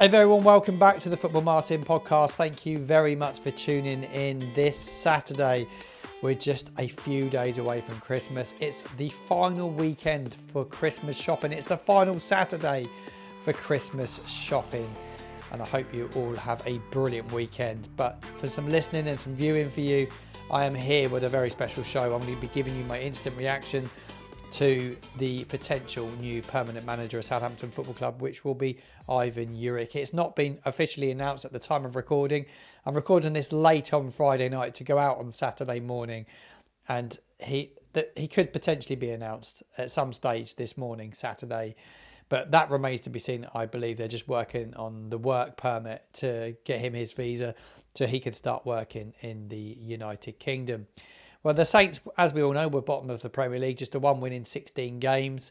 Hey everyone, welcome back to the Football Martin podcast. Thank you very much for tuning in this Saturday. We're just a few days away from Christmas. It's the final weekend for Christmas shopping. It's the final Saturday for Christmas shopping. And I hope you all have a brilliant weekend. But for some listening and some viewing for you, I am here with a very special show. I'm going to be giving you my instant reaction to the potential new permanent manager of Southampton Football Club, which will be Ivan Juric. It's not been officially announced at the time of recording. I'm recording this late on Friday night to go out on Saturday morning, and he could potentially be announced at some stage this morning, Saturday. But that remains to be seen. I believe they're just working on the work permit to get him his visa so he can start working in the United Kingdom. Well, the Saints, as we all know, were bottom of the Premier League, just a 1 win in 16 games.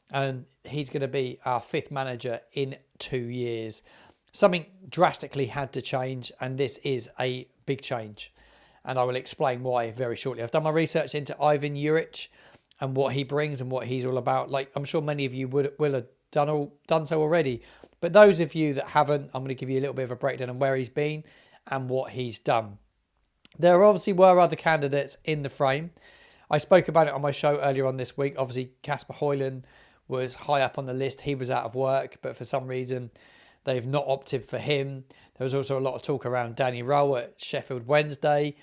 And he's going to be our fifth manager in 2 years. Something drastically had to change, and this is a big change. And I will explain why very shortly. I've done my research into Ivan Juric and what he brings and what he's all about. Like I'm sure many of you will have done so already. But those of you that haven't, I'm going to give you a little bit of a breakdown on where he's been and what he's done. There obviously were other candidates in the frame. I spoke about it on my show earlier on this week. Obviously, Casper Hoyland was high up on the list. He was out of work, but for some reason, they've not opted for him. There was also a lot of talk around Danny Rowe at Sheffield Wednesday.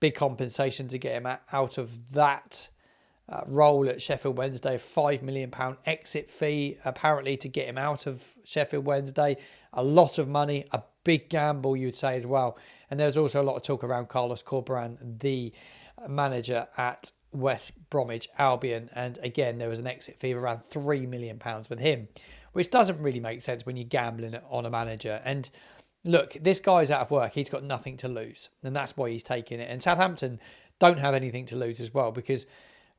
Big compensation to get him out of that role at Sheffield Wednesday. £5 million exit fee, apparently, to get him out of Sheffield Wednesday. A lot of money, a big gamble, you'd say, as well. And there's also a lot of talk around Carlos Corberán, the manager at West Bromwich Albion. And again, there was an exit fee of around £3 million with him, which doesn't really make sense when you're gambling on a manager. And look, this guy's out of work. He's got nothing to lose. And that's why he's taking it. And Southampton don't have anything to lose as well, because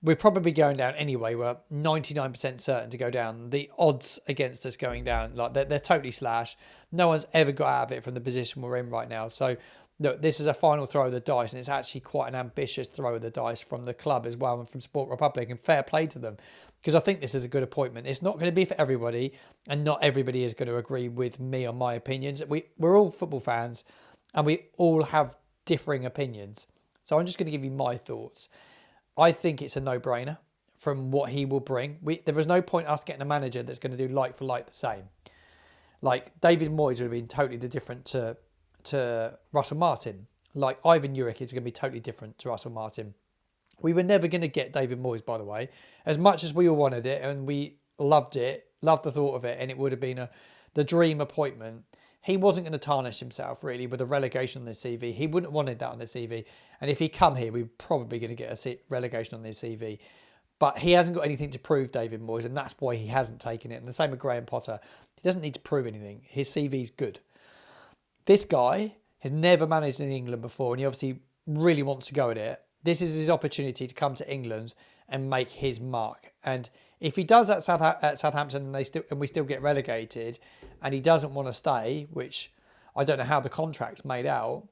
we're probably going down anyway. We're 99% certain to go down. The odds against us going down, like they're totally slash. No one's ever got out of it from the position we're in right now. So, look, this is a final throw of the dice, and it's actually quite an ambitious throw of the dice from the club as well and from Sport Republic, and fair play to them, because I think this is a good appointment. It's not going to be for everybody, and not everybody is going to agree with me on my opinions. We're all football fans, and we all have differing opinions. So I'm just going to give you my thoughts. I think it's a no-brainer from what he will bring. There was no point us getting a manager that's going to do like for like the same. Like David Moyes would have been totally different to Russell Martin. Like Ivan Juric is going to be totally different to Russell Martin. We were never going to get David Moyes, by the way, as much as we all wanted it and we loved the thought of it, and it would have been the dream appointment. He wasn't going to tarnish himself, really, with a relegation on his CV. He wouldn't have wanted that on his CV. And if he come here, we're probably going to get a relegation on his CV. But he hasn't got anything to prove, David Moyes, and that's why he hasn't taken it. And the same with Graham Potter. He doesn't need to prove anything. His CV's good. This guy has never managed in England before, and he obviously really wants to go at it. This is his opportunity to come to England and make his mark. And if he does at Southampton and we still get relegated, and he doesn't want to stay, which I don't know how the contract's made out,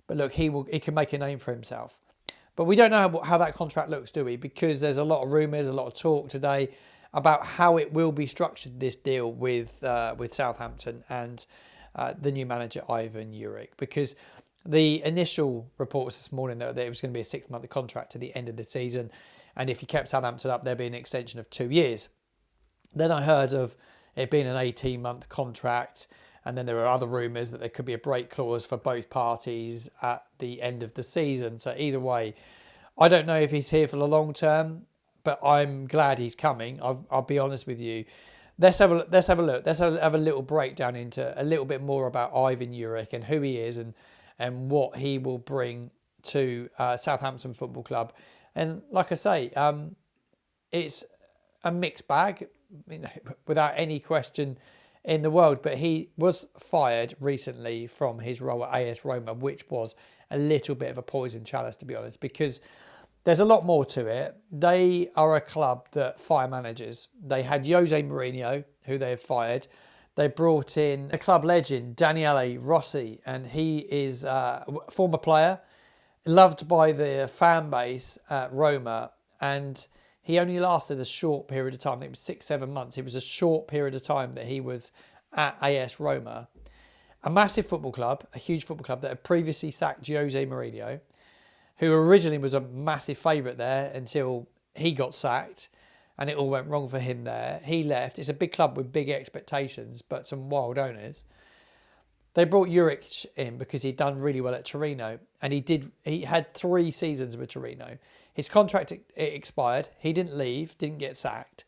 but look, he can make a name for himself. But we don't know how that contract looks, do we? Because there's a lot of rumours, a lot of talk today about how it will be structured, this deal with Southampton and the new manager, Ivan Juric. Because the initial reports this morning that it was going to be a 6-month contract to the end of the season. And if you kept Southampton up, there'd be an extension of 2 years. Then I heard of it being an 18-month contract. And then there were other rumours that there could be a break clause for both parties at the end of the season. So either way, I don't know if he's here for the long term, but I'm glad he's coming. I'll be honest with you. Let's have a look. Let's have a little breakdown into a little bit more about Ivan Juric and who he is and what he will bring to Southampton Football Club. And like I say, it's a mixed bag, without any question in the world. But he was fired recently from his role at AS Roma, which was a little bit of a poison chalice, to be honest, because there's a lot more to it. They are a club that fire managers. They had Jose Mourinho, who they have fired. They brought in a club legend, Daniele Rossi, and he is a former player, loved by the fan base at Roma, and he only lasted a short period of time. I think it was 6-7 months. It was a short period of time that he was at AS Roma, a massive football club, a huge football club that had previously sacked Jose Mourinho, who originally was a massive favourite there until he got sacked and it all went wrong for him there. He left. It's a big club with big expectations, but some wild owners. They brought Juric in because he'd done really well at Torino, and he had 3 seasons with Torino. His contract expired. He didn't leave, didn't get sacked.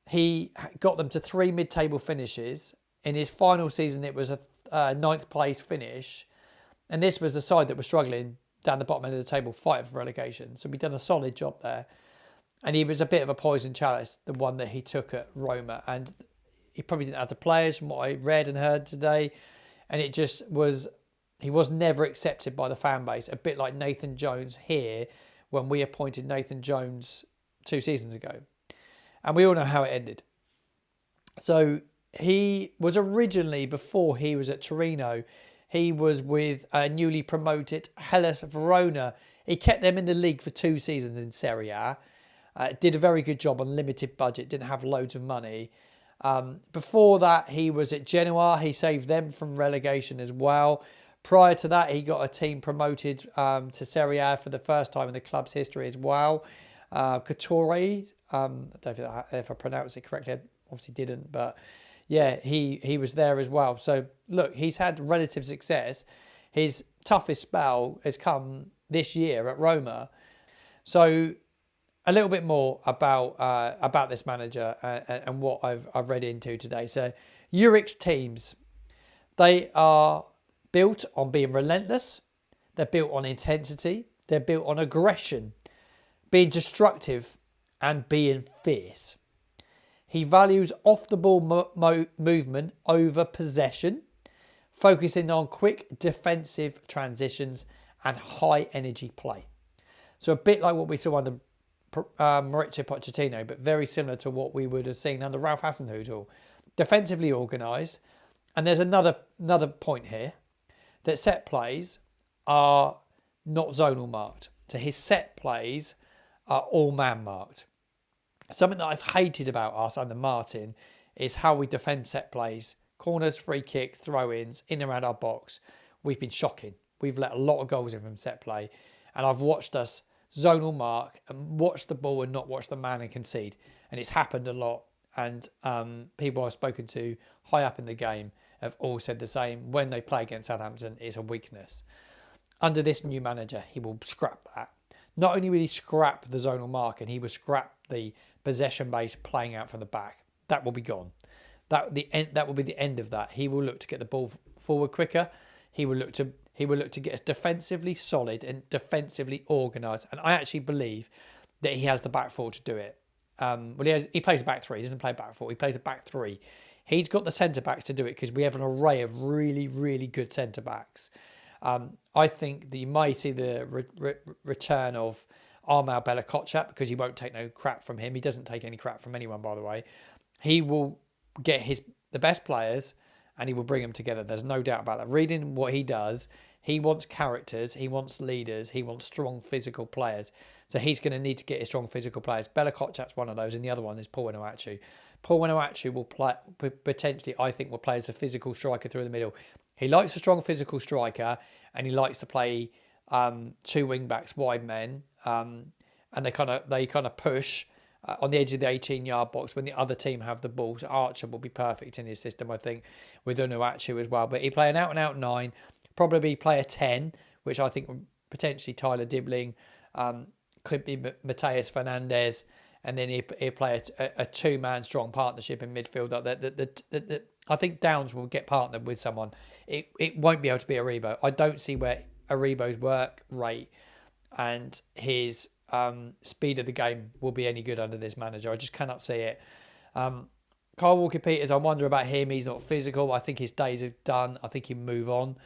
He got them to 3 mid-table finishes. In his final season, it was a 9th place finish. And this was the side that was struggling down the bottom end of the table, fighting for relegation. So we'd done a solid job there. And he was a bit of a poison chalice, the one that he took at Roma. And he probably didn't have the players from what I read and heard today. And it just was, he was never accepted by the fan base. A bit like Nathan Jones here when we appointed Nathan Jones 2 seasons ago. And we all know how it ended. So he was originally, before he was at Torino, he was with a newly promoted Hellas Verona. He kept them in the league for 2 seasons in Serie A. Did a very good job on limited budget, didn't have loads of money. Before that, he was at Genoa. He saved them from relegation as well. Prior to that, he got a team promoted to Serie A for the first time in the club's history as well. Couture, I don't know if I pronounced it correctly. I obviously didn't, but yeah, he was there as well. So look, he's had relative success. His toughest spell has come this year at Roma. So a little bit more about this manager and what I've read into today. So Juric's teams, they are built on being relentless. They're built on intensity. They're built on aggression, being destructive and being fierce. He values off-the-ball movement over possession, focusing on quick defensive transitions and high-energy play. So a bit like what we saw under Mauricio Pochettino, but very similar to what we would have seen under Ralph Hasenhüttl. Defensively organised. And there's another point here, that set plays are not zonal marked. So his set plays are all man marked. Something that I've hated about us under Martin is how we defend set plays. Corners, free kicks, throw-ins, in and around our box. We've been shocking. We've let a lot of goals in from set play. And I've watched us zonal mark and watch the ball and not watch the man and concede. And it's happened a lot. And people I've spoken to high up in the game have all said the same. When they play against Southampton, it's a weakness. Under this new manager, he will scrap that. Not only will he scrap the zonal mark, and he will scrap the possession-based playing out from the back. That will be gone. That will be the end of that. He will look to get the ball forward quicker. He will look to get us defensively solid and defensively organised. And I actually believe that he has the back four to do it. He plays a back three. He doesn't play back four. He plays a back three. He's got the centre backs to do it because we have an array of really, really good centre backs. I think that you might see the return of Armel Bella-Kotchap because he won't take no crap from him. He doesn't take any crap from anyone, by the way. He will get the best players and he will bring them together. There's no doubt about that. Reading what he does, he wants characters, he wants leaders, he wants strong physical players. So he's going to need to get his strong physical players. Bella-Kotchap's one of those, and the other one is Paul Onuachu. Paul Onuachu will play, potentially, I think, will play as a physical striker through the middle. He likes a strong physical striker, and he likes to play 2 wing backs, wide men, and they kind of push on the edge of the 18-yard box when the other team have the ball. So Archer will be perfect in his system, I think, with Onuachu as well. But he play an out-and-out 9, probably play a 10, which I think potentially Tyler Dibbling, could be Mateus Fernandez, and then he'll play a 2-man strong partnership in midfield. I think Downs will get partnered with someone. It won't be able to be Aribo. I don't see where Aribo's work rate and his speed of the game will be any good under this manager. I just cannot see it. Kyle Walker-Peters, I wonder about him. He's not physical. I think his days are done. I think he'll move on.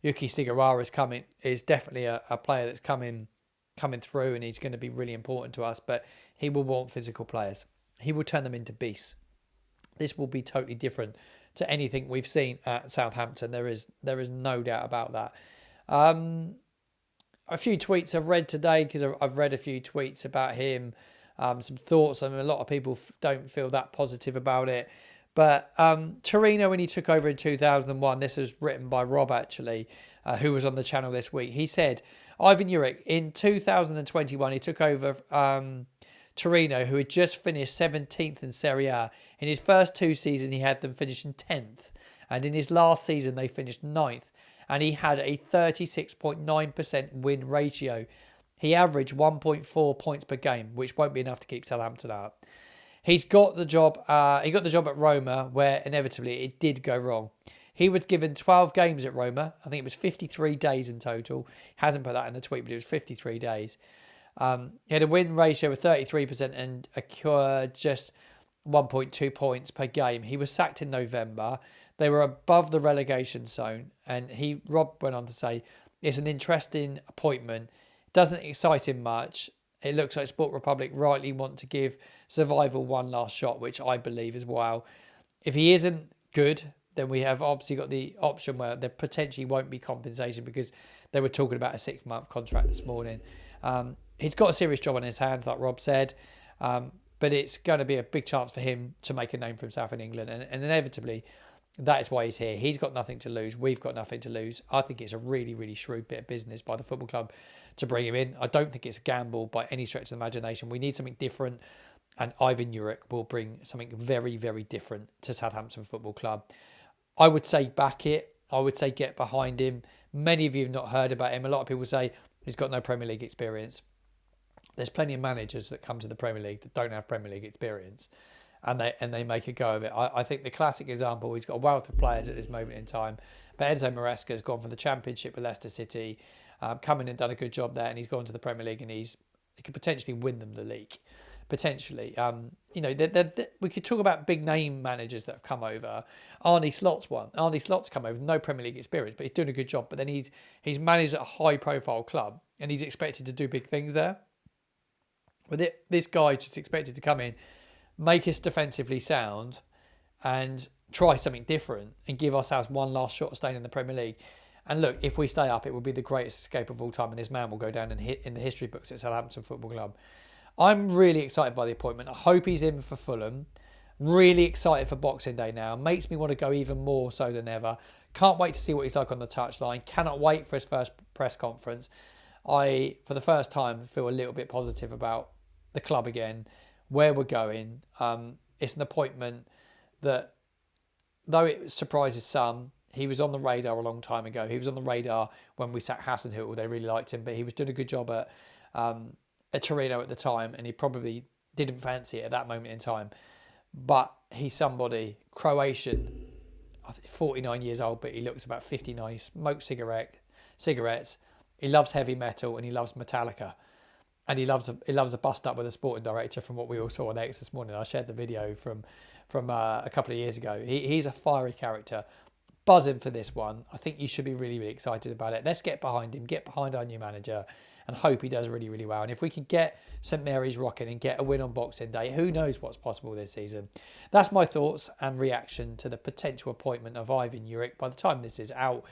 Yuki Stigawara is definitely a player that's coming through, and he's going to be really important to us, but he will want physical players. He will turn them into beasts. This will be totally different to anything we've seen at Southampton. There is no doubt about that. A few tweets I've read today, because I've read a few tweets about him, some thoughts. I mean, a lot of people don't feel that positive about it, But Torino, when he took over in 2001, this was written by Rob actually, who was on the channel this week. He said, Ivan Juric, in 2021, he took over Torino, who had just finished 17th in Serie A. In his first 2 seasons, he had them finishing 10th. And in his last season, they finished 9th. And he had a 36.9% win ratio. He averaged 1.4 points per game, which won't be enough to keep Southampton up. He's got the job. He got the job at Roma, where inevitably it did go wrong. He was given 12 games at Roma. I think it was 53 days in total. He hasn't put that in the tweet, but it was 53 days. He had a win ratio of 33% and acquired just 1.2 points per game. He was sacked in November. They were above the relegation zone, and Rob went on to say, it's an interesting appointment. Doesn't excite him much. It looks like Sport Republic rightly want to give survival one last shot, which I believe as well. If he isn't good, then we have obviously got the option where there potentially won't be compensation, because they were talking about a 6-month contract this morning. He's got a serious job on his hands, like Rob said, but it's going to be a big chance for him to make a name for himself in England, and inevitably that is why he's here. He's got nothing to lose. We've got nothing to lose. I think it's a really, really shrewd bit of business by the football club to bring him in. I don't think it's a gamble by any stretch of the imagination. We need something different, and Ivan Juric will bring something very, very different to Southampton Football Club. I would say back it. I would say get behind him. Many of you have not heard about him. A lot of people say he's got no Premier League experience. There's plenty of managers that come to the Premier League that don't have Premier League experience, and they make a go of it. I think the classic example, he's got a wealth of players at this moment in time, but Enzo Maresca has gone from the Championship with Leicester City, come in and done a good job there, and he's gone to the Premier League, and he could potentially win them the league. Potentially. We could talk about big name managers that have come over. Arne Slot's one. Arne Slot's come over with no Premier League experience, but he's doing a good job. But then he's managed at a high profile club, and he's expected to do big things there. With this guy just expected to come in, make us defensively sound, and try something different, and give ourselves one last shot of staying in the Premier League. And look, if we stay up, it will be the greatest escape of all time, and this man will go down and hit in the history books at Southampton Football Club. I'm really excited by the appointment. I hope he's in for Fulham. Really excited for Boxing Day now. Makes me want to go even more so than ever. Can't wait to see what he's like on the touchline. Cannot wait for his first press conference. I, for the first time, feel a little bit positive about the club again, where we're going. It's an appointment that, though it surprises some, he was on the radar a long time ago. He was on the radar when we sacked Hasenhüttl. They really liked him, but he was doing a good job at Torino at the time, and he probably didn't fancy it at that moment in time. But he's somebody, Croatian, I think 49 years old, but he looks about 59. He smokes cigarettes. He loves heavy metal, and he loves Metallica. And he loves a bust up with a sporting director, from what we all saw on X this morning. I shared the video from a couple of years ago. He's a fiery character. Buzzing for this one. I think you should be really, really excited about it. Let's get behind him, get behind our new manager, and hope he does really, really well. And if we can get St Mary's rocking and get a win on Boxing Day, who knows what's possible this season. That's my thoughts and reaction to the potential appointment of Ivan Juric. By the time this is out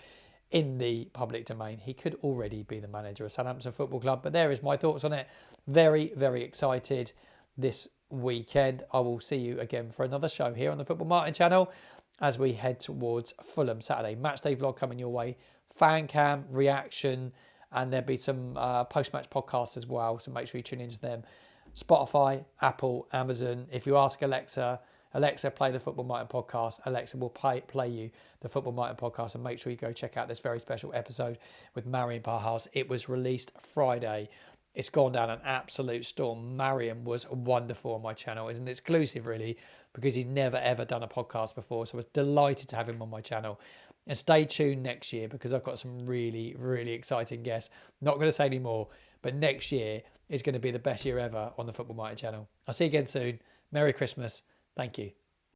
in the public domain, he could already be the manager of Southampton Football Club. But there is my thoughts on it. Very, very excited this weekend. I will see you again for another show here on the Football Martin channel as we head towards Fulham Saturday. Matchday vlog coming your way. Fan cam, reaction, and there'll be some post-match podcasts as well. So make sure you tune into them. Spotify, Apple, Amazon. If you ask Alexa, play the Football Martin podcast, Alexa will play you the Football Martin podcast, and make sure you go check out this very special episode with Marion Parhouse. It was released Friday. It's gone down an absolute storm. Marion was wonderful on my channel. It's an exclusive, really, because he's never, ever done a podcast before. So I was delighted to have him on my channel. And stay tuned next year, because I've got some really, really exciting guests. Not going to say any more, but next year is going to be the best year ever on the Football Martin channel. I'll see you again soon. Merry Christmas. Thank you.